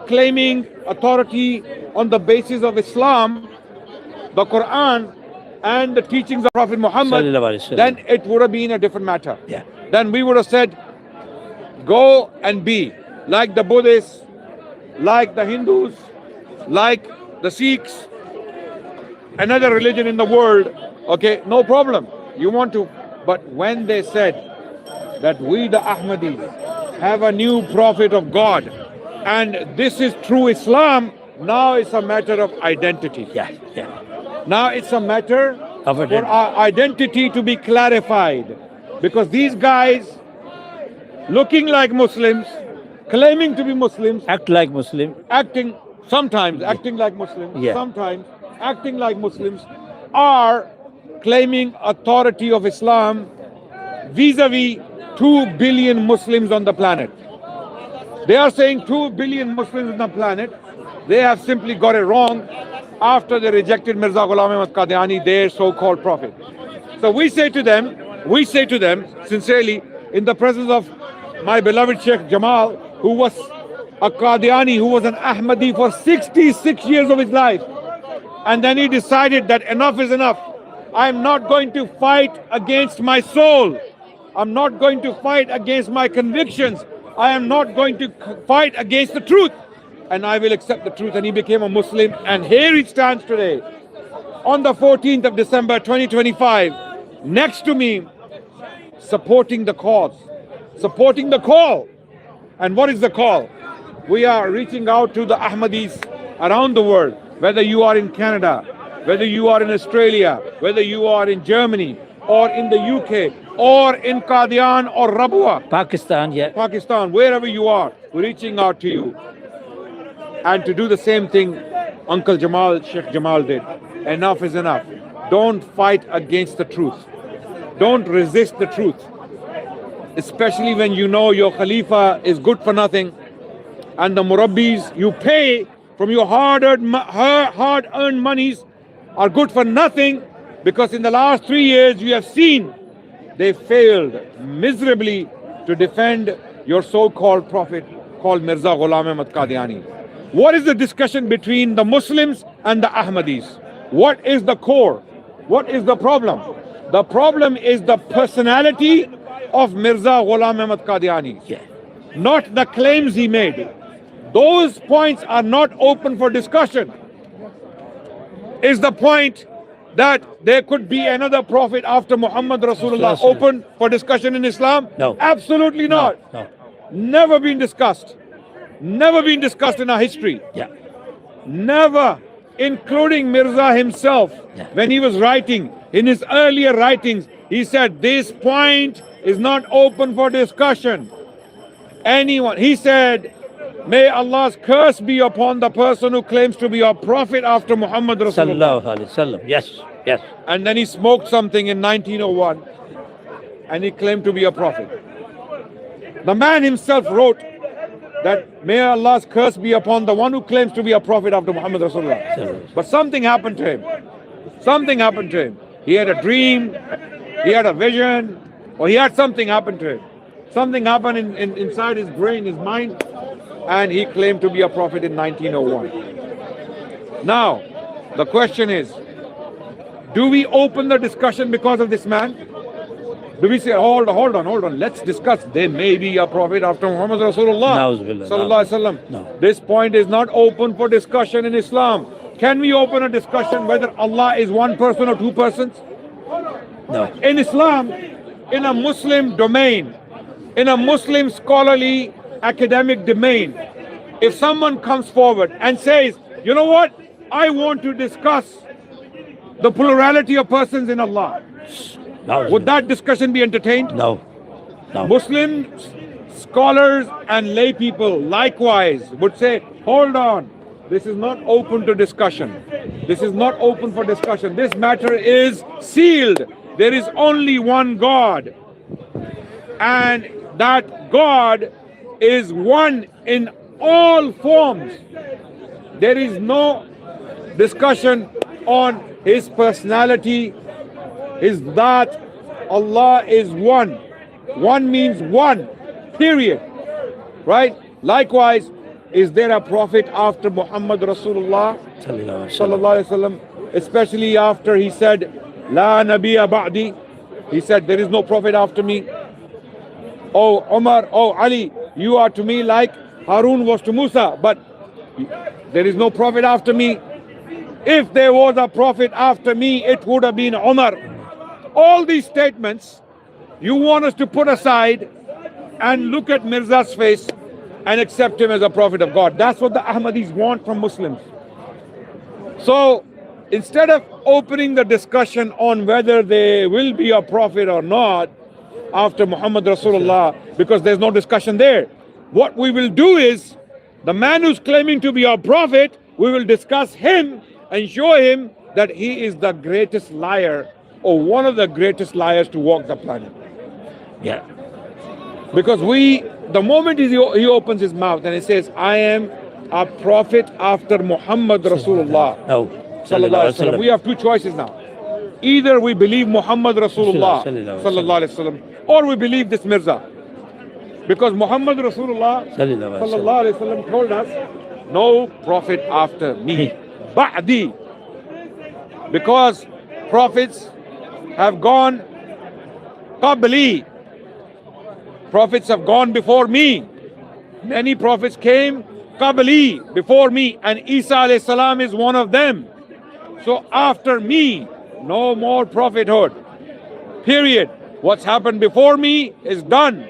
claiming authority on the basis of Islam, the Quran, and the teachings of Prophet Muhammad, then it would have been a different matter. Yeah. Then we would have said, go and be like the Buddhists, like the Hindus, like the Sikhs, another religion in the world. Okay, no problem. You want to. But when they said that we, the Ahmadis, have a new prophet of God, and this is true Islam, now it's a matter of identity. Yeah. Now it's a matter Of for identity. our identity to be clarified. Because these guys, looking like Muslims, claiming to be Muslims, Act like Muslim. acting like Muslims, Yeah. sometimes acting like Muslims, are claiming authority of Islam vis-a-vis 2 billion Muslims on the planet. They are saying 2 billion Muslims on the planet. They have simply got it wrong after they rejected Mirza Ghulam Ahmad Qadiani, their so-called prophet. So we say to them sincerely, in the presence of my beloved Sheikh Jamal, who was a Qadiani, who was an Ahmadi for 66 years of his life, and then he decided that enough is enough. I'm not going to fight against my soul. I'm not going to fight against my convictions. I am not going to fight against the truth. And I will accept the truth. And he became a Muslim. And here he stands today, on the 14th of December 2025, next to me, supporting the cause, supporting the call. And what is the call? We are reaching out to the Ahmadis around the world, whether you are in Canada, whether you are in Australia, whether you are in Germany, or in the UK, or in Qadian or Rabwa, Pakistan, wherever you are, we're reaching out to you. And to do the same thing Uncle Jamal, Sheikh Jamal did. Enough is enough. Don't fight against the truth. Don't resist the truth. Especially when you know your Khalifa is good for nothing, and the Murabbis you pay from your hard-earned monies are good for nothing, because in the last 3 years you have seen they failed miserably to defend your so-called prophet called Mirza Ghulam Ahmad Qadiani. What is the discussion between the Muslims and the Ahmadis? What is the core? What is the problem? The problem is the personality of Mirza Ghulam Ahmad Qadiani, not the claims he made. Those points are not open for discussion. Is the point that there could be another prophet after Muhammad Rasulullah open for discussion in Islam? No. Absolutely not. No. Never been discussed. Never been discussed in our history. Yeah. Never, including Mirza himself. Yeah. When he was writing, in his earlier writings, he said, this point is not open for discussion. Anyone, he said, may Allah's curse be upon the person who claims to be a prophet after Muhammad Rasulullah. Sallallahu Alaihi Wasallam. Yes. And then he smoked something in 1901 and he claimed to be a prophet. The man himself wrote that may Allah's curse be upon the one who claims to be a prophet after Muhammad Rasulullah. But something happened to him. Something happened to him. He had a dream, he had a vision, or he had something happen to him. Something happened inside his brain, his mind, and he claimed to be a prophet in 1901. Now, the question is, do we open the discussion because of this man? Do we say, hold on, let's discuss. There may be a prophet after Muhammad Rasulullah Sallallahu Alaihi Wasallam. No. This point is not open for discussion in Islam. Can we open a discussion whether Allah is one person or two persons? No. In Islam, in a Muslim domain, in a Muslim scholarly academic domain, if someone comes forward and says, you know what, I want to discuss the plurality of persons in Allah, would that discussion be entertained? No. Muslim scholars and lay people likewise would say, hold on, this is not open to discussion. This is not open for discussion. This matter is sealed. There is only one God, and that God is one in all forms. There is no discussion on his personality, his that. Allah is one. One means one, period. Right? Likewise, is there a prophet after Muhammad Rasulullah Sallallahu alaihi wasallam. sallallahu alaihi wasallam? Especially after he said, La Nabiya Ba'di. He said, there is no prophet after me. Oh Umar, oh Ali, you are to me like Harun was to Musa, but there is no prophet after me. If there was a prophet after me, it would have been Umar. All these statements you want us to put aside and look at Mirza's face and accept him as a prophet of God. That's what the Ahmadis want from Muslims. So instead of opening the discussion on whether there will be a prophet or not after Muhammad Rasulullah, because there's no discussion there, what we will do is, the man who's claiming to be our prophet, we will discuss him and show him that he is the greatest liar, or one of the greatest liars to walk the planet. Yeah. Because the moment he opens his mouth and he says, I am a prophet after Muhammad Rasulullah, No. sallallahu alaihi wasallam, we have two choices now. Either we believe Muhammad Rasulullah sallallahu alaihi wasallam, or we believe this Mirza. Because Muhammad Rasulullah sallallahu alaihi wasallam told us, no prophet after me. Ba'di. Because prophets have gone qabli. Prophets have gone before me. Many prophets came qabli, before me, and Isa alayhi salam is one of them. So after me, no more prophethood. Period. What's happened before me is done.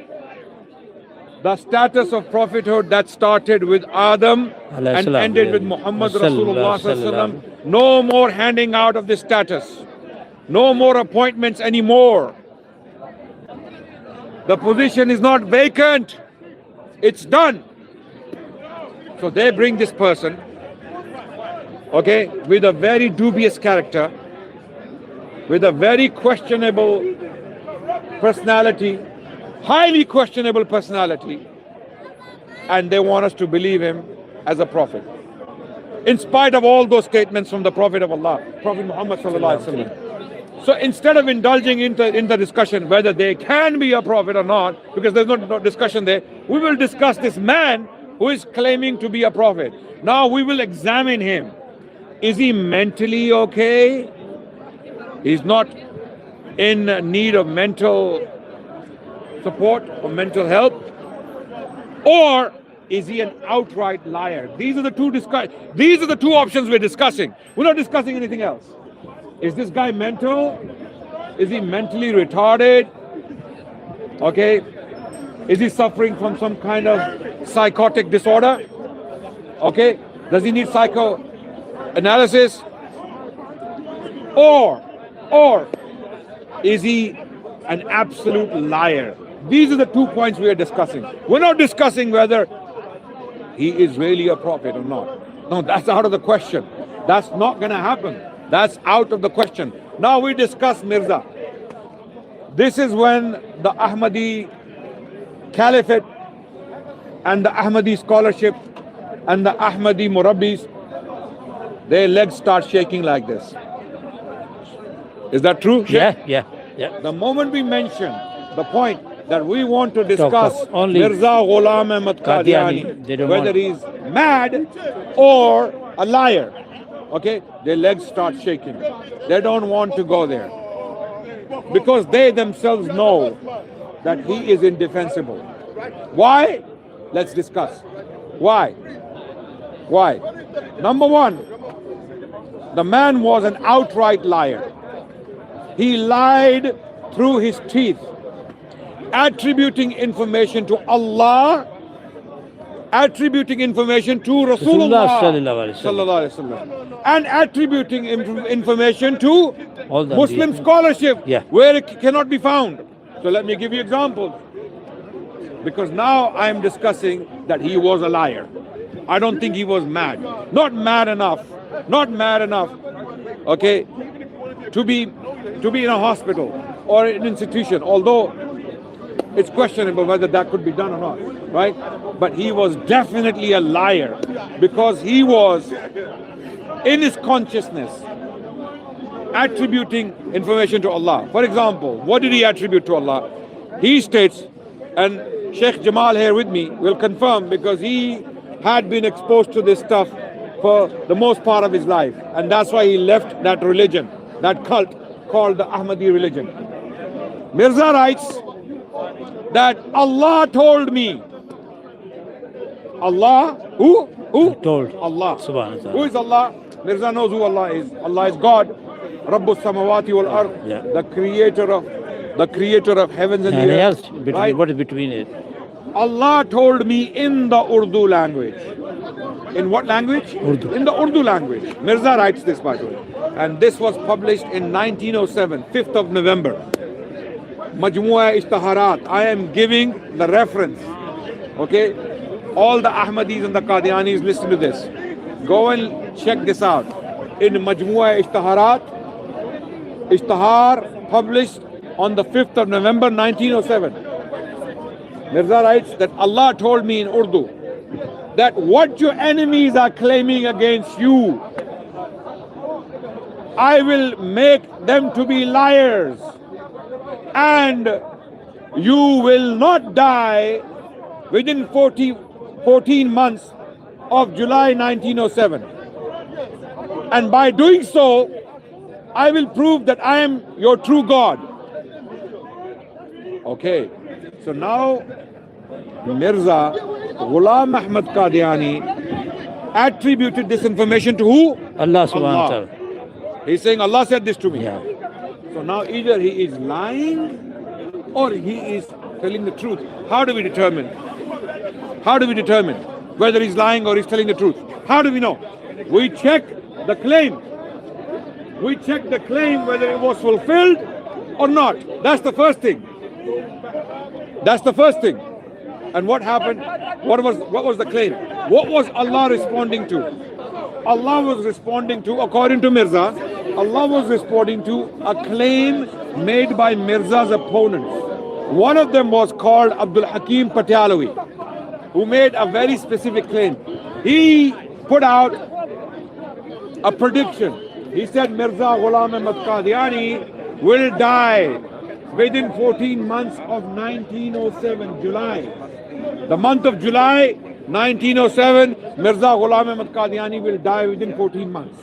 The status of prophethood that started with Adam and ended with Muhammad Rasulullah sallallahu alaihi wasallam. No more handing out of this status. No more appointments anymore. The position is not vacant. It's done. So they bring this person, okay, with a very dubious character, with a very questionable personality, highly questionable personality, and they want us to believe him as a prophet. In spite of all those statements from the Prophet of Allah, Prophet Muhammad sallallahu alaihi wasallam. So instead of indulging in the discussion whether they can be a prophet or not, because there's no discussion there, we will discuss this man who is claiming to be a prophet. Now we will examine him. Is he mentally okay? He's not in need of mental support or mental help? Or is he an outright liar? These are the two options we're discussing. We're not discussing anything else. Is this guy mental? Is he mentally retarded? Okay. Is he suffering from some kind of psychotic disorder? Okay. Does he need psychoanalysis? Or is he an absolute liar? These are the 2 points we are discussing. We're not discussing whether he is really a prophet or not. No, that's out of the question. That's not going to happen. That's out of the question. Now we discuss Mirza. This is when the Ahmadi Caliphate and the Ahmadi scholarship and the Ahmadi Murabbis, their legs start shaking like this. Is that true? Yeah. The moment we mention the point that we want to discuss only Mirza Ghulam Ahmad Qadiani, whether he's mad or a liar, okay, their legs start shaking. They don't want to go there because they themselves know that he is indefensible. Why? Let's discuss. Why? Number one, the man was an outright liar. He lied through his teeth, attributing information to Allah, attributing information to Rasulullah sallallahu alaihi wasallam, and attributing information to Muslim scholarship where it cannot be found. So let me give you examples. Because now I am discussing that he was a liar. I don't think he was mad. Not mad enough, okay, to be in a hospital or an institution, although it's questionable whether that could be done or not, right? But he was definitely a liar because he was, in his consciousness, attributing information to Allah. For example, what did he attribute to Allah? He states, and Sheikh Jamal here with me will confirm because he had been exposed to this stuff for the most part of his life. And that's why he left that religion, that cult called the Ahmadi religion. Mirza writes that Allah told me. Allah, who? Told. Allah. Subhanahu wa ta'ala. Who is Allah? Mirza knows who Allah is. Allah is God. Rabbus samawati wal ard. Yeah. The creator of heavens and And the else, earth. between, Right? what is between it? Allah told me in the Urdu language. In what language? Urdu. In the Urdu language. Mirza writes this, by the way. And this was published in 1907, 5th of November. Majmua Ishtaharat. I am giving the reference. Okay? All the Ahmadis and the Qadianis listen to this. Go and check this out. In Majmua Ishtaharat, Ishtahar published on the 5th of November 1907. Mirza writes that Allah told me in Urdu that what your enemies are claiming against you, I will make them to be liars, and you will not die within 14 months of July 1907. And by doing so, I will prove that I am your true God. Okay, so now Mirza Ghulam Ahmad Qadiani attributed this information to who? Allah subhanahu wa ta'ala. He's saying Allah said this to me. Yeah. So now either he is lying or he is telling the truth. How do we determine? How do we determine whether he's lying or he's telling the truth? How do we know? We check the claim. We check the claim whether it was fulfilled or not. That's the first thing. That's the first thing. And what happened? What was the claim? What was Allah responding to? Allah was responding to, according to Mirza, Allah was responding to a claim made by Mirza's opponents. One of them was called Abdul Hakim Patialawi, who made a very specific claim. He put out a prediction. He said Mirza Ghulam Ahmad Qadiani will die within 14 months of 1907, July. The month of July 1907, Mirza Ghulam Ahmad Qadiani will die within 14 months.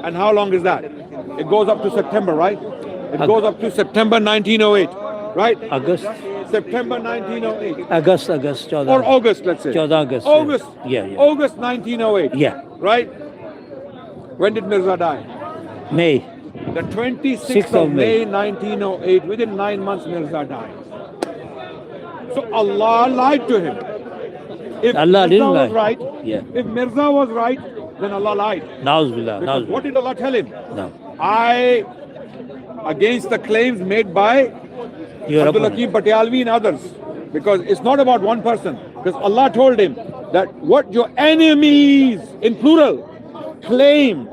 And how long is that? It goes up to September, right? It goes up to September 1908, right? August. September 1908. August, 14. Or August, let's say. 14 August. August. Yeah. August 1908. Yeah. Right? When did Mirza die? May. The 26th of May 1908. Within 9 months, Mirza died. So Allah lied to him. If Allah Mirza didn't was lie. right, Yeah. if Mirza was right, then Allah lied. Na'uzubillah. Because what did Allah tell him? No. Against the claims made by Your Abdul opponent. Hakim Patialvi and others. Because it's not about one person. Because Allah told him that what your enemies, in plural, claim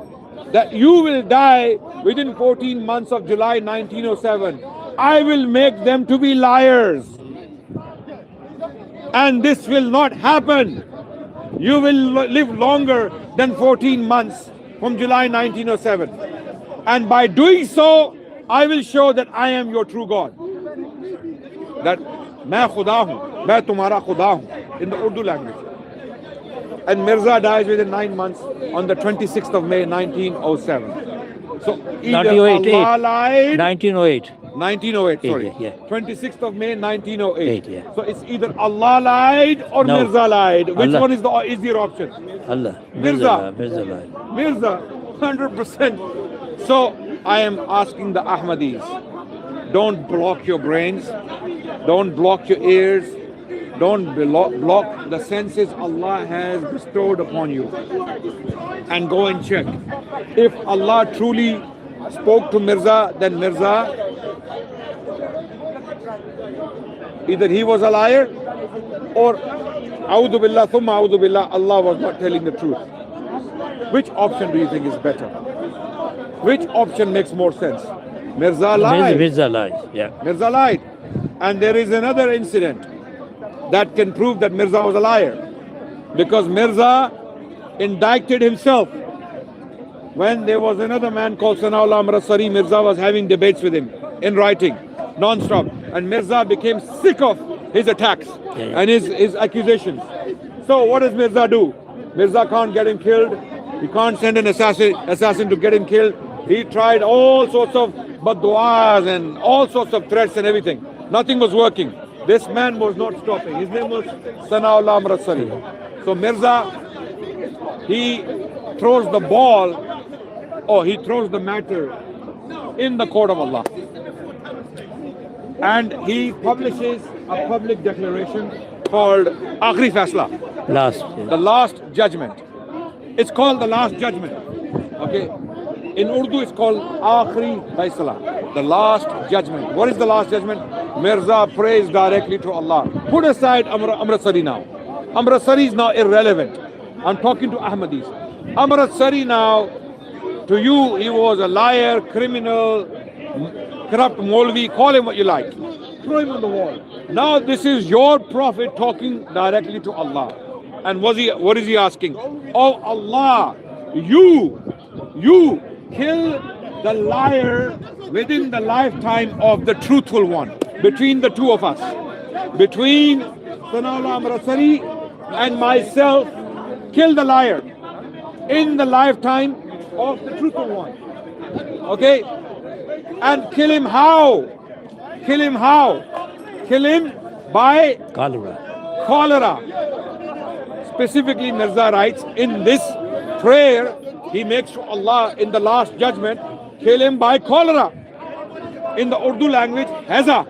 that you will die within 14 months of July 1907, I will make them to be liars. And this will not happen. You will live longer than 14 months from July 1907. And by doing so, I will show that I am your true God. That मैं खुदा हूँ, मैं तुम्हारा खुदा हूँ, in the Urdu language. And Mirza dies within 9 months on the 26th of May 1907. So either 1908. Allah lied, 1908. 1908, sorry. Yeah. 26th of May 1908. Yeah. So it's either Allah lied or No. Mirza lied. Which Allah. one is the easier option? Allah. Mirza. Mirza. Mirza, 100%. So I am asking the Ahmadis, don't block your brains, don't block your ears, don't block the senses Allah has bestowed upon you, and go and check. If Allah truly spoke to Mirza, then Mirza, either he was a liar or A'udhu billah, thumma a'udhu billah, Allah was not telling the truth. Which option do you think is better? Which option makes more sense? Mirza lied. Mirza lies. Yeah. Mirza lied. And there is another incident that can prove that Mirza was a liar. Because Mirza indicted himself. When there was another man called Sanaullah Amrasari, Mirza was having debates with him in writing, non-stop. And Mirza became sick of his attacks and his accusations. So what does Mirza do? Mirza can't get him killed. He can't send an assassin to get him killed. He tried all sorts of badduas and all sorts of threats and everything. Nothing was working. This man was not stopping. His name was Sanaullah Amritsari. So Mirza, he throws the ball, or he throws the matter in the court of Allah. And he publishes a public declaration called Akhri Faisla, Last. the last judgment. It's called the last judgment. Okay. In Urdu, it's called Akhri Faisla, the last judgment. What is the last judgment? Mirza prays directly to Allah. Put aside Amritsari now. Amritsari is now irrelevant. I'm talking to Ahmadis. Amritsari now, to you, he was a liar, criminal, corrupt Maulvi, call him what you like. Throw him on the wall. Now this is your prophet talking directly to Allah. And what is he asking? Oh Allah, you kill the liar within the lifetime of the truthful one. Between the two of us. Between Sanaullah Amritsari and myself, kill the liar in the lifetime of the truthful one. Okay? And kill him how? Kill him how? Kill him by cholera. Specifically, Mirza writes in this prayer, he makes to Allah in the last judgment, kill him by cholera. In the Urdu language, Haza.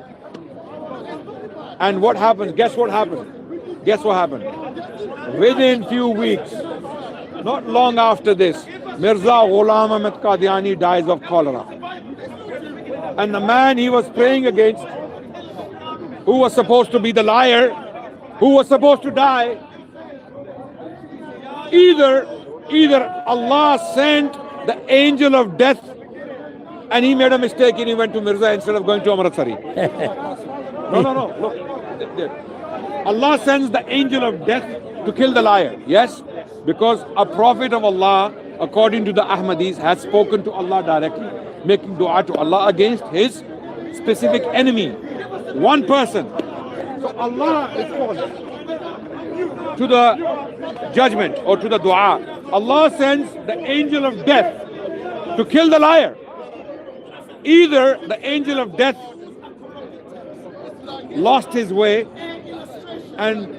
And what happens? Guess what happened? Guess what happened? Within few weeks, not long after this, Mirza Ghulam Ahmad Qadiani dies of cholera. And the man he was praying against, who was supposed to be the liar, who was supposed to die, either Allah sent the angel of death and he made a mistake and he went to Mirza instead of going to Amritsari. No. Look. Allah sends the angel of death to kill the liar. Yes, because a prophet of Allah, according to the Ahmadis, has spoken to Allah directly, making dua to Allah against his specific enemy. One person. So Allah responds to the judgment or to the dua. Allah sends the angel of death to kill the liar. Either the angel of death lost his way and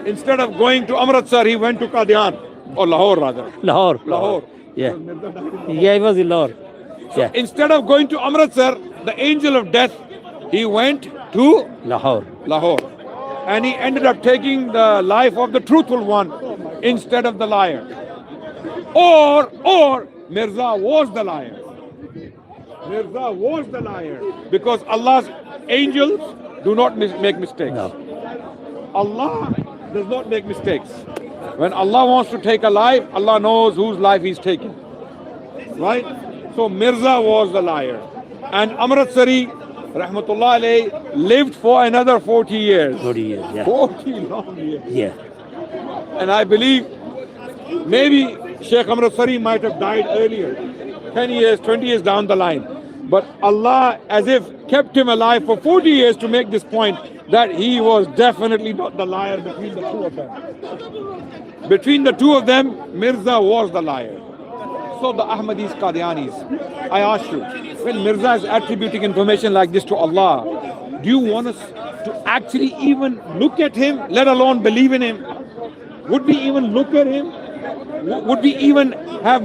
instead of going to Amritsar, he went to Qadian, or Lahore rather. Lahore. Yeah. Yeah, he was in Lahore. Yeah. Instead of going to Amritsar, the angel of death, he went to Lahore. And he ended up taking the life of the truthful one instead of the liar. Or Mirza was the liar. Mirza was the liar. Because Allah's angels do not make mistakes. No. Allah does not make mistakes. When Allah wants to take a life, Allah knows whose life He's taking. Right? So Mirza was the liar. And Amritsari, Rahmatullah alayhi, lived for another 40 years. 40 years, yeah. 40 long years. Yeah. And I believe maybe Sheikh Amritsari might have died earlier, 10 years, 20 years down the line. But Allah, as if kept him alive for 40 years to make this point that he was definitely not the liar between the two of them. Between the two of them, Mirza was the liar. So the Ahmadis, Qadianis, I ask you, when Mirza is attributing information like this to Allah, do you want us to actually even look at him, let alone believe in him? Would we even look at him? Would we even have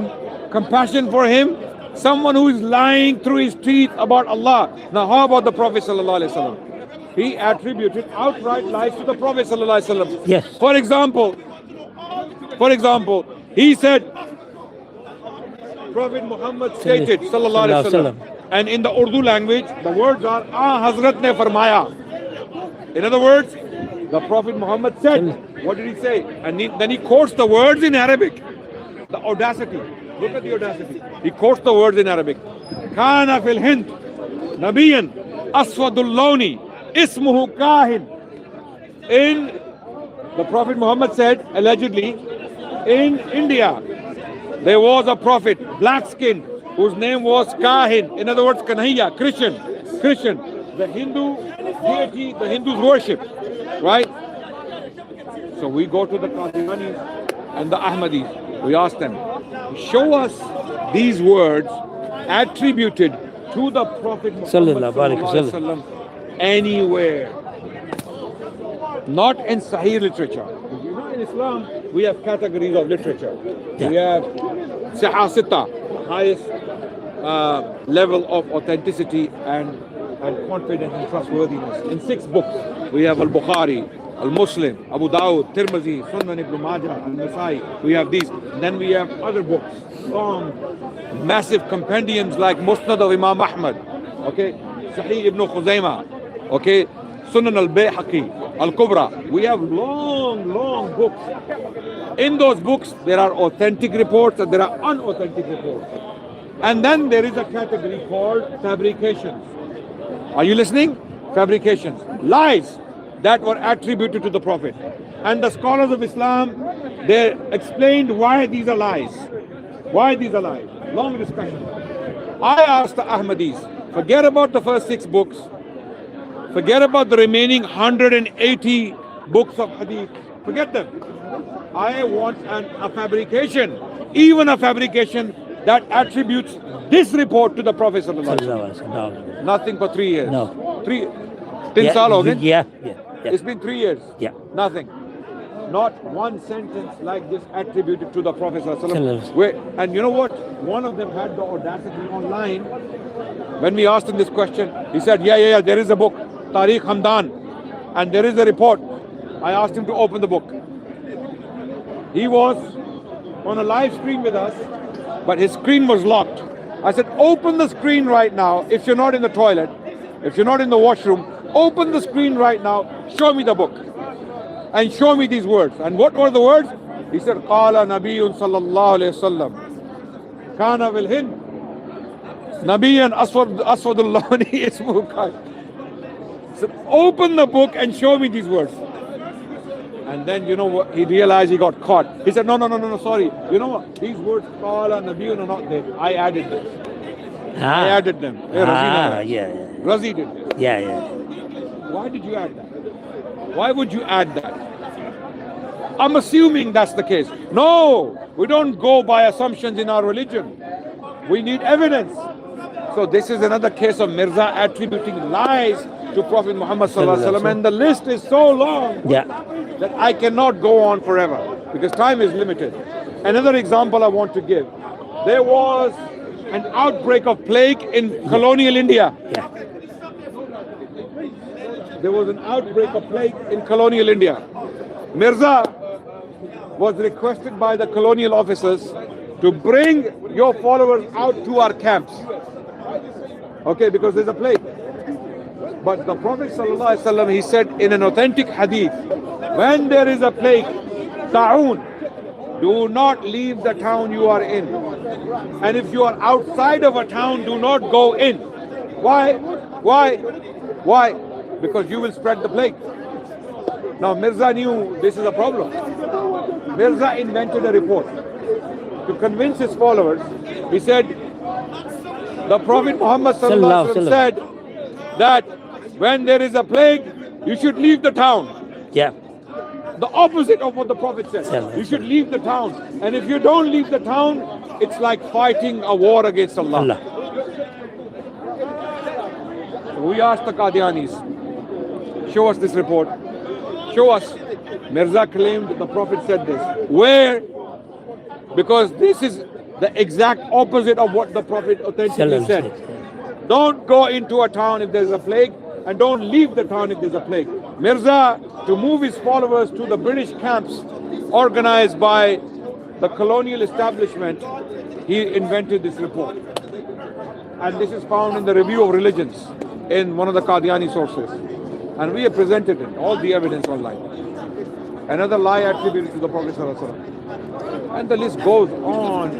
compassion for him? Someone who is lying through his teeth about Allah. Now how about the Prophet ﷺ? He attributed outright lies to the Prophet ﷺ. Yes. For example, he said, Prophet Muhammad stated, sallallahu alaihi wasallam, and in the Urdu language, the words are, Hazrat ne farmaya. In other words, the Prophet Muhammad said, what did he say? And then he quotes the words in Arabic. The audacity. Look at the audacity. He quotes the words in Arabic. Kana fil Hind, Nabiyan, Aswadul Lawni, Ismuhu Kahin. The Prophet Muhammad said, allegedly, in India, there was a prophet, black skinned, whose name was Kahin. In other words, Kanhaiya, Christian. The Hindu deity, the Hindus worship. Right? So we go to the Qadianis and the Ahmadis. We ask them, show us these words attributed to the Prophet Muhammad Sallallahu alaihi sallallahu alaihi wasallam anywhere. Not in Sahih literature. You know, in Islam, we have categories of literature. Yeah. We have Sihasita, highest level of authenticity and confidence and trustworthiness. In 6 books, we have Al-Bukhari, Al-Muslim, Abu Dawud, Tirmidhi, Sunan Ibn Majah, Al-Nasai. We have these. Then we have other books, long, massive compendiums like Musnad of Imam Ahmad, okay, Sahih Ibn Khuzaymah, okay, Sunan al-Bayhaqi, Al-Kubra. We have long books. In those books, there are authentic reports and there are unauthentic reports. And then there is a category called fabrications. Are you listening? Fabrications. Lies that were attributed to the Prophet. And the scholars of Islam, they explained why these are lies. Why these are lies. Long discussion. I asked the Ahmadis, forget about the first 6 books. Forget about the remaining 180 books of hadith. Forget them. I want a fabrication, even a fabrication that attributes this report to the Prophet sallallahu alaihi wasallam. No. Nothing for 3 years. No. 10 saal ho gaye? Yeah. It's been 3 years. Yeah. Nothing. Not one sentence like this attributed to the Prophet sallallahu alaihi Sallallahu. wasallam. And you know what? One of them had the audacity online. When we asked him this question, he said, yeah, there is a book, Tariq Hamdan, and there is a report. I asked him to open the book. He was on a live stream with us, but his screen was locked. I said, open the screen right now. If you're not in the toilet, if you're not in the washroom, open the screen right now, show me the book, and show me these words. And what were the words? He said, Qala Nabiyyun sallallahu alayhi wasallam, Kana bil Hind, Nabiyyan Aswadul Lawni ismuhu Kai. So open the book and show me these words. And then you know what? He realized he got caught. He said, no, sorry. You know what? These words, Qala Nabiyyun, are not there. I added them. I added them. Yeah. Razi did this. Yeah. Why did you add that? Why would you add that? I'm assuming that's the case. No, we don't go by assumptions in our religion. We need evidence. So this is another case of Mirza attributing lies to Prophet Muhammad sallallahu alaihi wasallam, and the list is so long that I cannot go on forever because time is limited. Another example I want to give. There was an outbreak of plague in colonial India. Yeah. There was an outbreak of plague in colonial India. Mirza was requested by the colonial officers to bring your followers out to our camps. Okay, because there's a plague. But the Prophet ﷺ, he said in an authentic hadith, when there is a plague, ta'un, do not leave the town you are in. And if you are outside of a town, do not go in. Why? Because you will spread the plague. Now Mirza knew this is a problem. Mirza invented a report to convince his followers. He said, the Prophet Muhammad said that when there is a plague, you should leave the town. Yeah. The opposite of what the Prophet said. You should leave the town. And if you don't leave the town, it's like fighting a war against Allah. We asked the Qadianis, show us this report. Show us. Mirza claimed the Prophet said this. Where? Because this is the exact opposite of what the Prophet authentically said. Don't go into a town if there's a plague, and don't leave the town if there's a plague. Mirza, to move his followers to the British camps organized by the colonial establishment, he invented this report. And this is found in the Review of Religions in one of the Qadiani sources. And we have presented it, all the evidence online. Another lie attributed to the Prophet ﷺ. And the list goes on.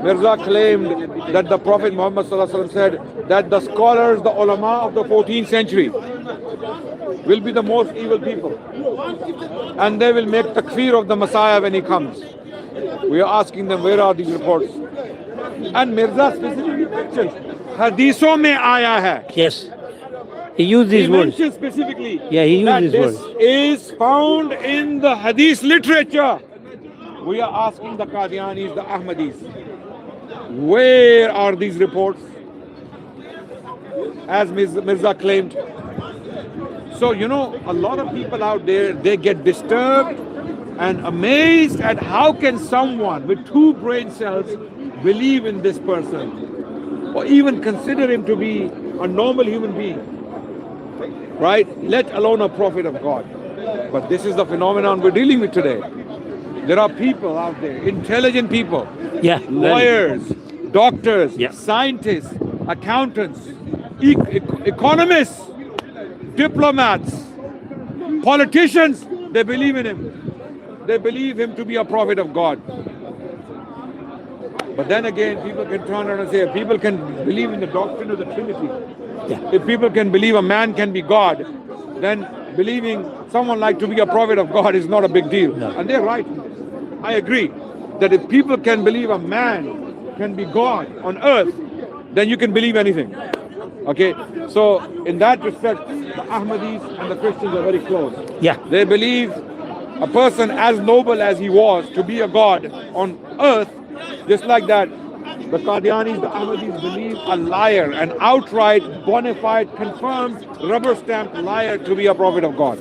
Mirza claimed that the Prophet Muhammad ﷺ said that the scholars, the ulama of the 14th century will be the most evil people. And they will make takfir of the Messiah when he comes. We are asking them, where are these reports? And Mirza specifically mentions, Hadithon mein aaya hai. Yes. He used He these words. mentions specifically Yeah, he used that these this words. is found in the Hadith literature. We are asking the Qadianis, the Ahmadis, where are these reports? As Mirza claimed. So, a lot of people out there, they get disturbed and amazed at how can someone with two brain cells believe in this person or even consider him to be a normal human being, right? Let alone a prophet of God. But this is the phenomenon we're dealing with today. There are people out there, intelligent people, Yeah. lawyers, doctors, Yeah. scientists, accountants, economists, diplomats, politicians, they believe in him. They believe him to be a prophet of God. But then again, people can turn around and say, people can believe in the doctrine of the Trinity. Yeah. If people can believe a man can be God, then believing someone like to be a prophet of God is not a big deal. No. And they're right. I agree that if people can believe a man can be God on earth, then you can believe anything. Okay, so in that respect, the Ahmadis and the Christians are very close. Yeah. They believe a person as noble as he was to be a god on earth, just like that. The Qadianis, the Ahmadis believe a liar, an outright, bona fide, confirmed, rubber stamped liar to be a prophet of God.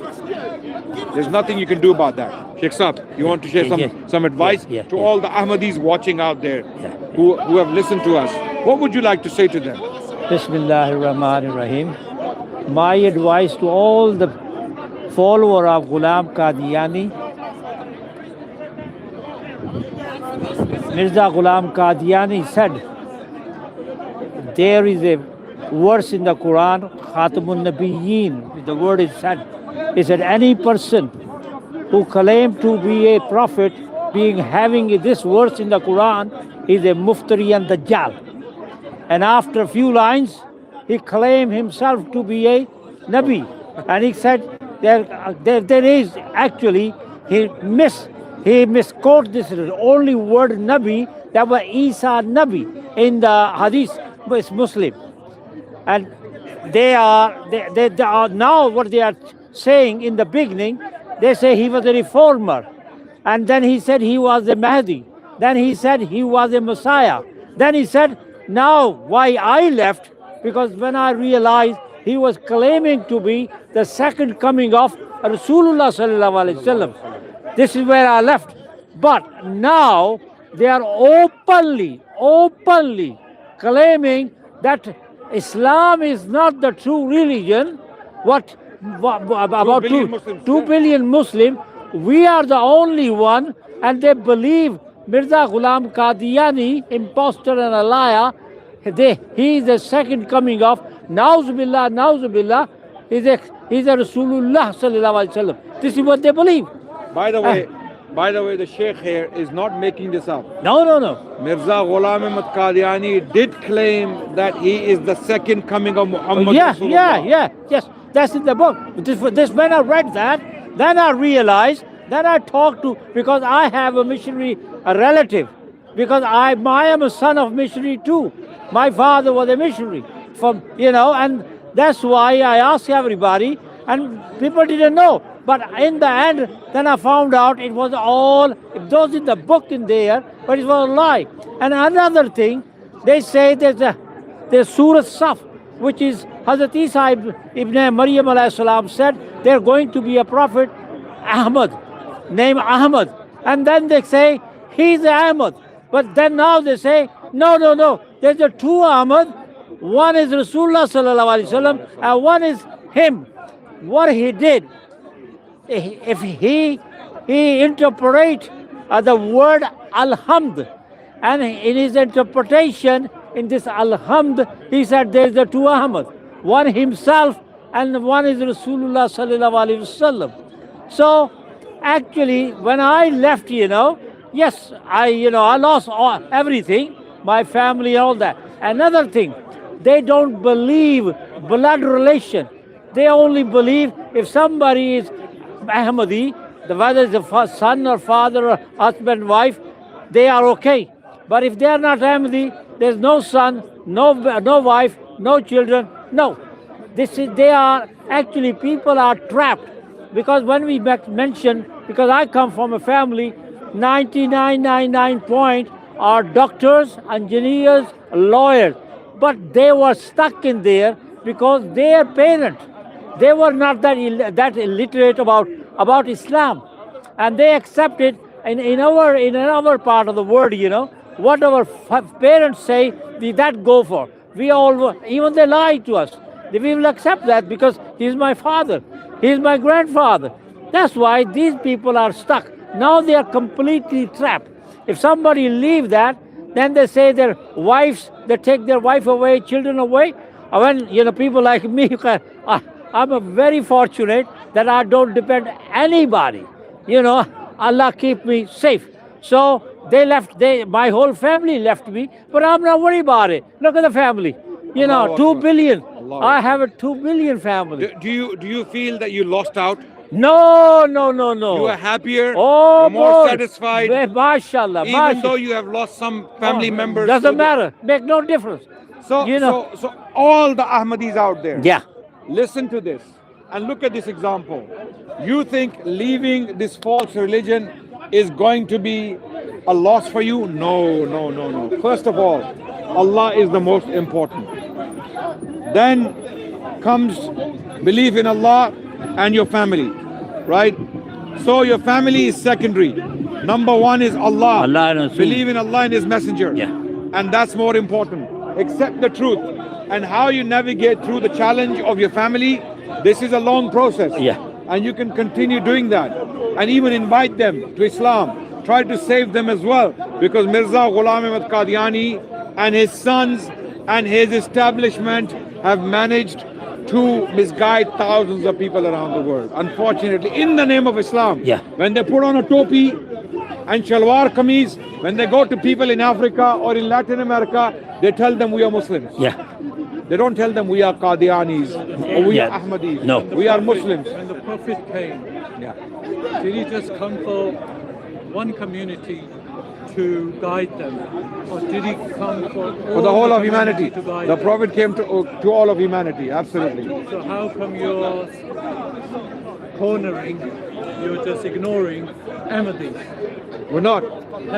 There's nothing you can do about that. Sheikh Saab, you want to share some advice to all the Ahmadis watching out there who have listened to us? What would you like to say to them? Bismillahir Rahmanir Rahim. My advice to all the follower of Ghulam Qadiani, Mirza Ghulam Qadiani said, there is a verse in the Quran, Khatamun Nabiyyin, the word is said. He said, any person who claims to be a prophet, having this verse in the Quran, is a Muftari and Dajjal. And after a few lines, he claimed himself to be a Nabi. And he said there is actually, he misquoted this only word Nabi, that was Isa Nabi in the Hadith, it's Muslim. And they are now what they are saying in the beginning, they say he was a reformer. And then he said he was a Mahdi. Then he said he was a Messiah. Then he said, now why I left, because when I realized he was claiming to be the second coming of Rasulullah sallallahu alaihi wasallam. This is where I left. But now they are openly claiming that Islam is not the true religion. About 2 billion Muslims, we are the only one, and they believe Mirza Ghulam Qadiani, impostor and a liar, he is the second coming of Nauzubillah, he's a Rasulullah sallallahu alaihi wasallam. This is what they believe. By the way, the Sheikh here is not making this up. No. Mirza Ghulam Ahmad Qadiani did claim that he is the second coming of Muhammad Rasulullah. Yes, that's in the book. This when I read that, then I realized, then I talked to, because I have a missionary, a relative, because I am a son of missionary too. My father was a missionary and that's why I asked everybody, and people didn't know. But in the end, then I found out it was all, those in the book in there, but it was a lie. And another thing, they say there's Surah Saf, which is Hazrat Isa ibn Maryam alayhi salam said, they're going to be a prophet, Ahmad, named Ahmad. And then they say, he's Ahmad. But then now they say, no, there's a two Ahmad. One is Rasulullah sallallahu alaihi wasallam, and one is him. What he did, if he interpret the word Alhamd, and in his interpretation in this Alhamd, he said there's the two Ahmad, one himself and one is Rasulullah sallallahu alaihi wasallam. So actually, when I left, yes, I lost everything, my family and all that. Another thing, they don't believe blood relation. They only believe if somebody is Ahmadi, whether it's a son or father or husband, wife, they are okay. But if they are not Ahmadi, there's no son, no wife, no children, no. they are actually, people are trapped. Because when we mention, because I come from a family, 99.99 point are doctors, engineers, lawyers, but they were stuck in there because their parents, they were not that illiterate about Islam, and they accepted in our part of the world, what our parents say, that go for. We all, even they lie to us. We will accept that because he's my father, he's my grandfather. That's why these people are stuck. Now they are completely trapped. If somebody leave that, then they say their wives, they take their wife away, children away. When people like me, I'm a very fortunate that I don't depend anybody. Allah keep me safe. So my whole family left me, but I'm not worried about it. Look at the family. 2 billion. I have a 2 billion family. Do you feel that you lost out? No. You are happier, Oh, you're more satisfied, Mashallah. even though you have lost some family members. Doesn't matter. Make no difference. So all the Ahmadis out there, Yeah. listen to this and look at this example. You think leaving this false religion is going to be a loss for you? No. First of all, Allah is the most important. Then comes belief in Allah and your family, right? So your family is secondary. Number one is Allah. Believe in Allah and His Messenger. Yeah. And that's more important. Accept the truth. And how you navigate through the challenge of your family, this is a long process. Yeah. And you can continue doing that. And even invite them to Islam. Try to save them as well. Because Mirza Ghulam Ahmad Qadiani and his sons and his establishment have managed to misguide thousands of people around the world. Unfortunately, in the name of Islam. Yeah. When they put on a topi and shalwar kameez, when they go to people in Africa or in Latin America, they tell them we are Muslims. Yeah. They don't tell them we are Qadianis or we are Ahmadis. No. We are Muslims. When the Prophet came, Yeah. did he just come for one community to guide them, or did he come for the whole of humanity. to guide The them? Prophet came to all of humanity, absolutely. So how come you're cornering, you're just ignoring Ahmadis? We're not.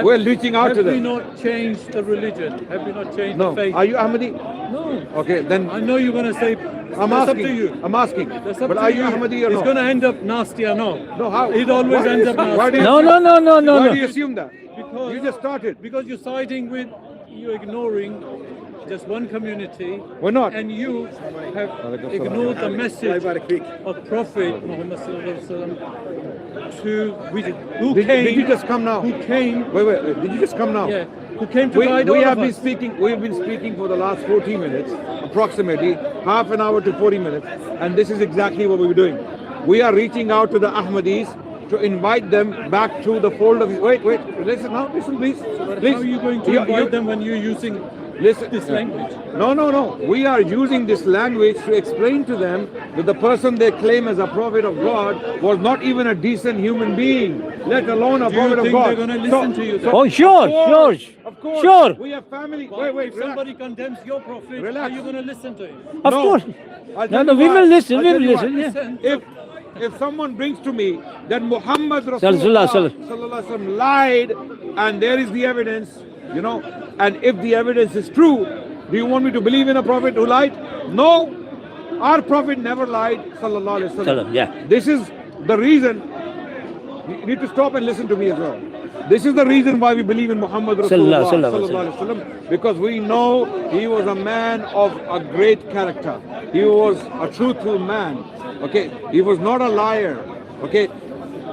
We're reaching out to Have we them. not changed the religion? Have we not changed No. the faith? Are you Ahmadi? No. Okay, then I know you're going to say, I'm that's asking. up to you. I'm asking. That's up But to are you Ahmadi or It's no? going to end up nasty or no? No, how? It always Why ends do up you- nasty. why do you- No. Why do you assume that? Because You just started. Because you're siding with, you're ignoring just one community. We're not. And you have ignored the message of Prophet Muhammad Sallallahu Alaihi Wasallam who Did came. you just come now? Who came? Wait. Did you just come now? Yeah. Who came to We guide all have of been us. speaking. We have been speaking for the last 40 minutes, approximately half an hour to 40 minutes, and this is exactly what we're doing. We are reaching out to the Ahmadis to invite them back to the fold of. Wait. Listen now. Listen, please. But Please. how are you going to invite them when you're using Listen. this language? No. We are using this language to explain to them that the person they claim as a prophet of God was not even a decent human being, let alone a Do you prophet of think God. they're going to listen to you? Oh, sure. Of course. Sure. We have family. Well, Wait. if somebody condemns your prophet, Relax. are you going to listen to him? Of No. course. I'll tell No, you we why. will listen. I'll We tell will you listen. why. Yeah. If someone brings to me that Muhammad Sallallahu Rasulullah Alaihi Sallallahu Alaihi Wasallam lied, and there is the evidence, and if the evidence is true, do you want me to believe in a prophet who lied? No, our prophet never lied, Sallallahu Alaihi Wasallam. Yeah. This is the reason. You need to stop and listen to me as well. This is the reason why we believe in Muhammad Rasulullah Sallallahu Sallallahu Alaihi Wasallam, because we know he was a man of a great character. He was a truthful man. Okay, he was not a liar. Okay.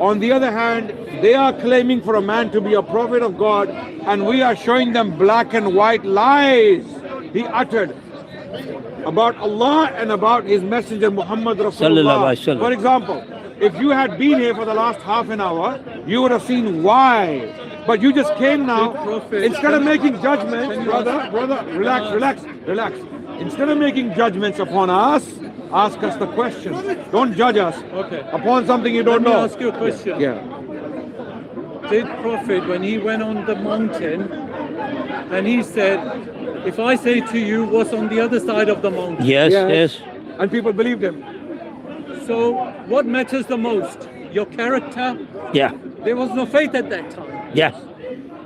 On the other hand, they are claiming for a man to be a prophet of God, and we are showing them black and white lies he uttered about Allah and about his messenger Muhammad Sallallahu Alaihi Rasulullah. Wasallam. For example, if you had been here for the last half an hour, you would have seen why. But you just came now. Instead of making judgments, brother, relax. Instead of making judgments upon us, ask us the question. Don't judge us upon something you don't Let me know. ask you a question. Yeah. Did Prophet, when he went on the mountain and he said, if I say to you what's on the other side of the mountain, Yes. Yes. and people believed him. So what matters the most? Your character? Yeah. There was no faith at that time. Yes.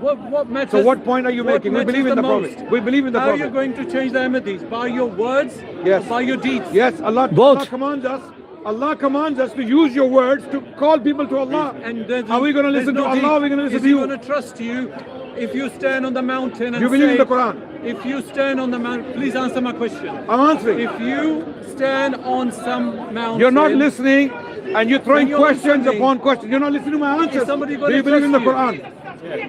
What matters? So what point are you what making? We matters believe in the most? Prophet. We believe in the How are you Prophet. going to change the Ahmadis? By your words? Yes. Or by your deeds? Yes, Allah Both. commands us. Allah commands us to use your words to call people to Allah. And there's, Are we going to there's listen no to Allah? deed. Are we going to listen Is to he you? going to trust you if you stand on the mountain and You believe say, in the Quran? If you stand on the mountain, please answer my question. I'm answering. If you stand on some mountain, You're not listening and you're throwing Then you're questions listening. upon questions. You're not listening to my answers. somebody Do gonna you believe in the trust Quran?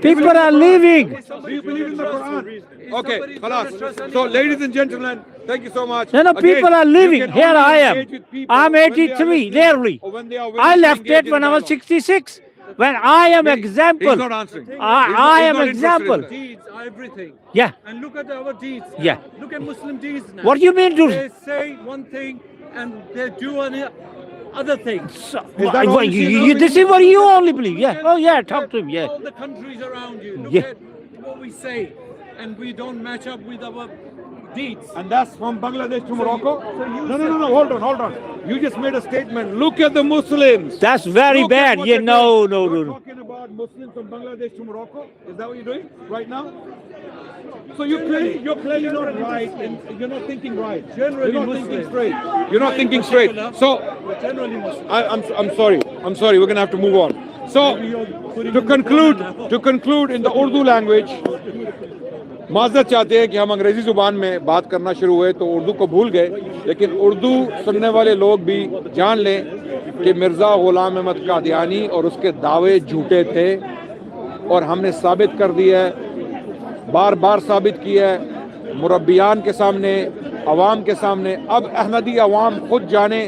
People are leaving. Do you believe in the Quran? Is Okay, somebody gonna trust khalas. So anybody? ladies and gentlemen, thank you so much. No, Again, people are you leaving. can Here only I am. engage with people I'm when they are 83, listening nearly. or when they are willing I to left engage it in when I was dialogue. 66. When I am He's example. not answering. I He's am not interested in example. that. Deeds are everything. Yeah. And look at our deeds. now. Yeah. Look at Muslim deeds now. What do you mean to? They say one thing and they do other things. that all you see now? This is what you only believe. Yeah. Oh yeah. Talk to him. Yeah. All the countries around you. Look Yeah. at what we say, and we don't match up with our deeds. And that's from Bangladesh to Morocco? you No, hold on. You just made a statement. Look at the Muslims. That's very Look at bad. what Yeah. they're No. doing. You're talking about Muslims from Bangladesh to Morocco? Is that what you're doing right now? So you're clearly not right, and you're not thinking right. Generally you're not Muslim. thinking straight. You're not thinking straight. So Generally Muslim. I'm sorry. We're gonna have to move on. So to conclude in the Urdu language, معذرت چاہتے ہیں کہ ہم انگریزی زبان میں بات کرنا شروع ہوئے تو اردو کو بھول گئے، لیکن اردو سننے والے لوگ بھی جان لیں کہ مرزا غلام احمد قادیانی اور اس کے دعوے جھوٹے تھے، اور ہم نے ثابت کر دیا ہے، بار بار ثابت کیا ہے، مربیان کے سامنے، عوام کے سامنے۔ اب احمدی عوام خود جانیں،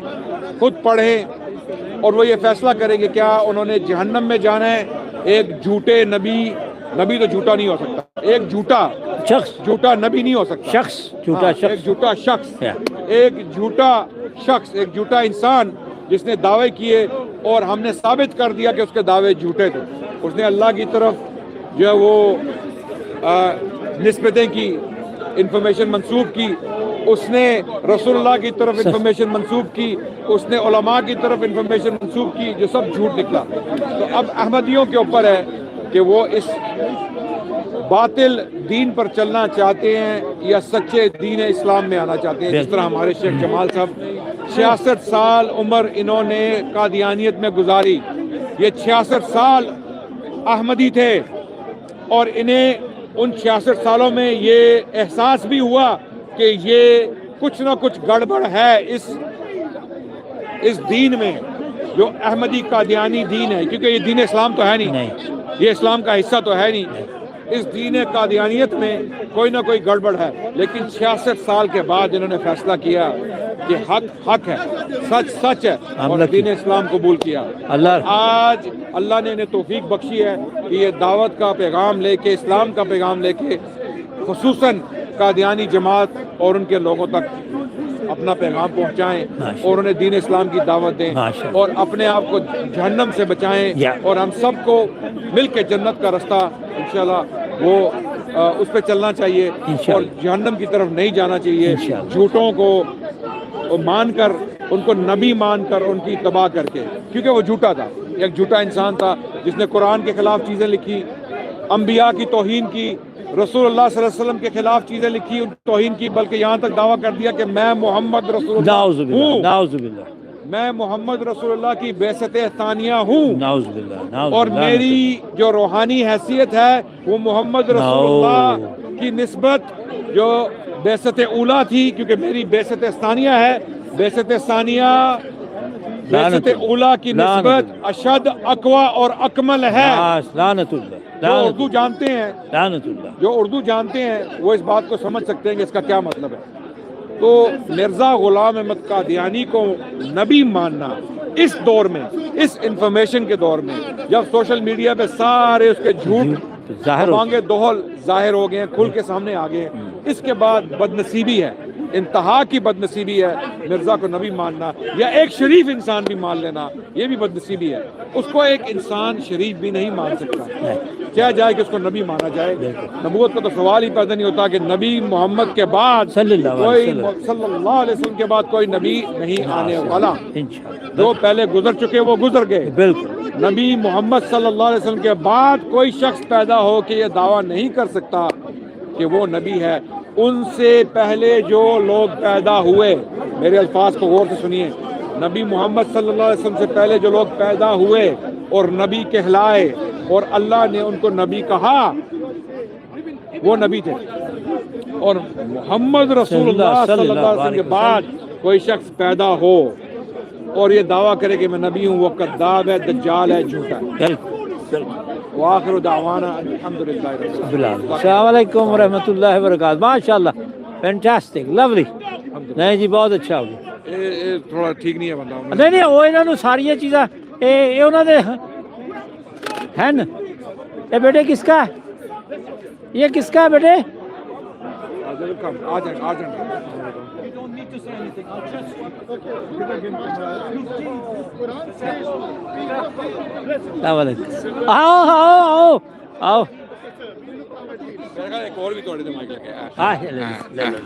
خود پڑھیں، اور وہ یہ فیصلہ کریں کہ کیا انہوں نے جہنم میں جانا ہے۔ ایک جھوٹے نبی تو جھوٹا نہیں ہو سکتا، ایک جھوٹا نبی نہیں ہو سکتا، ایک جھوٹا شخص، ایک جھوٹا انسان جس نے دعوے کیے اور ہم نے ثابت کر دیا کہ اس کے دعوے جھوٹے تھے۔ اس نے اللہ کی طرف جو ہے وہ نسبتیں کی، انفارمیشن منسوب کی، اس نے رسول اللہ کی طرف انفارمیشن منسوب کی، اس نے علماء کی طرف انفارمیشن منسوب کی، جو سب جھوٹ نکلا۔ تو اب احمدیوں کے اوپر ہے کہ وہ اس باطل دین پر چلنا چاہتے ہیں یا سچے دین اسلام میں آنا چاہتے ہیں۔ جس طرح ہمارے شیخ جمال صاحب 66 سال عمر انہوں نے قادیانیت میں گزاری، یہ 66 سال احمدی تھے، اور انہیں ان 66 سالوں میں یہ احساس بھی ہوا کہ یہ کچھ نہ کچھ گڑبڑ ہے اس دین میں جو احمدی قادیانی دین ہے، کیونکہ یہ دین اسلام تو ہے نہیں، یہ اسلام کا حصہ تو ہے نہیں، اس دین قادیانیت میں کوئی نہ کوئی گڑبڑ ہے۔ لیکن 66 سال کے بعد انہوں نے فیصلہ کیا کہ حق ہے، سچ ہے، اور دین اسلام قبول کیا۔ آج اللہ نے انہیں توفیق بخشی ہے کہ یہ دعوت کا پیغام لے کے، اسلام کا پیغام لے کے، خصوصاً قادیانی جماعت اور ان کے لوگوں تک اپنا پیغام پہنچائیں، اور انہیں دین اسلام کی دعوت دیں، اور اپنے آپ کو جہنم سے بچائیں، اور ہم سب کو مل کے جنت کا رستہ انشاءاللہ وہ اس پہ چلنا چاہیے، اور جہنم کی طرف نہیں جانا چاہیے جھوٹوں کو مان کر، ان کو نبی مان کر، ان کی تباہ کر کے، کیونکہ وہ جھوٹا تھا، ایک جھوٹا انسان تھا جس نے قرآن کے خلاف چیزیں لکھی، انبیاء کی توہین کی، رسول اللہ صلی اللہ علیہ وسلم کے خلاف چیزیں لکھی، ان توہین کی، بلکہ یہاں تک دعویٰ کر دیا کہ میں محمد رسول اللہ ہوں، میں محمد رسول اللہ کی بعثت ثانیہ ہوں، اور میری جو روحانی حیثیت ہے وہ محمد رسول اللہ کی نسبت جو بعثت اولا تھی، کیونکہ میری بعثت ثانیہ ہے، بعثت ثانیہ بعثت اولا کی نسبت اشد، اقوی اور اکمل ہے۔ جو اردو جانتے ہیں وہ اس بات کو سمجھ سکتے ہیں کہ اس کا کیا مطلب ہے۔ تو مرزا غلام احمد قادیانی کو نبی ماننا اس دور میں، اس انفارمیشن کے دور میں، جب سوشل میڈیا پہ سارے اس کے جھوٹ مانگے دوہل ظاہر ہو گئے ہیں، کھل کے سامنے آ گئے ہیں، اس کے بعد بدنصیبی ہے انتہا کی بدنصیبی ہے مرزا کو نبی ماننا، یا ایک شریف انسان بھی مان لینا یہ بھی بدنصیبی ہے. اس کو ایک انسان شریف بھی نہیں مان سکتا. کیا جائے کہ اس کو نبی مانا جائے؟ نبوت کا تو سوال ہی پیدا نہیں ہوتا کہ نبی محمد کے بعد صلی اللہ علیہ صلی اللہ علیہ وسلم کے بعد کوئی نبی نہیں آنے والا. انشاءاللہ جو پہلے گزر چکے وہ گزر گئے. بالکل نبی محمد صلی اللہ علیہ وسلم کے بعد کوئی شخص پیدا ہو کہ یہ دعویٰ نہیں کر سکتا کہ وہ نبی ہے. ان سے پہلے جو لوگ پیدا ہوئے، میرے الفاظ کو غور سے سنیے، نبی محمد صلی اللہ علیہ وسلم سے پہلے جو لوگ پیدا ہوئے اور نبی کہلائے اور اللہ نے ان کو نبی کہا، وہ نبی تھے. اور محمد رسول اللہ صلی اللہ علیہ وسلم کے بعد کوئی شخص پیدا ہو اور یہ دعویٰ کرے کہ میں نبی ہوں، وہ کذاب ہے، دجال ہے، جھوٹا ہے. وآخر دعوانا الحمدللہ رب العالمین. السلام علیکم ورحمۃ اللہ وبرکاتہ. ماشاء اللہ، فینٹاسٹک، لولی. نہیں جی بہت اچھا ہو گیا. تھوڑا ٹھیک نہیں ہے بندہ. نہیں وہ انہوں ساری چیزاں یہ انہوں نے ہے نا. یہ بیٹے کس کا ہے؟ یہ کس کا ہے بیٹے؟ آ جائیں. السلام علیکم. آؤ آؤ. ایک اور بھی توڑے دماغ لگے. ہاں لے لو.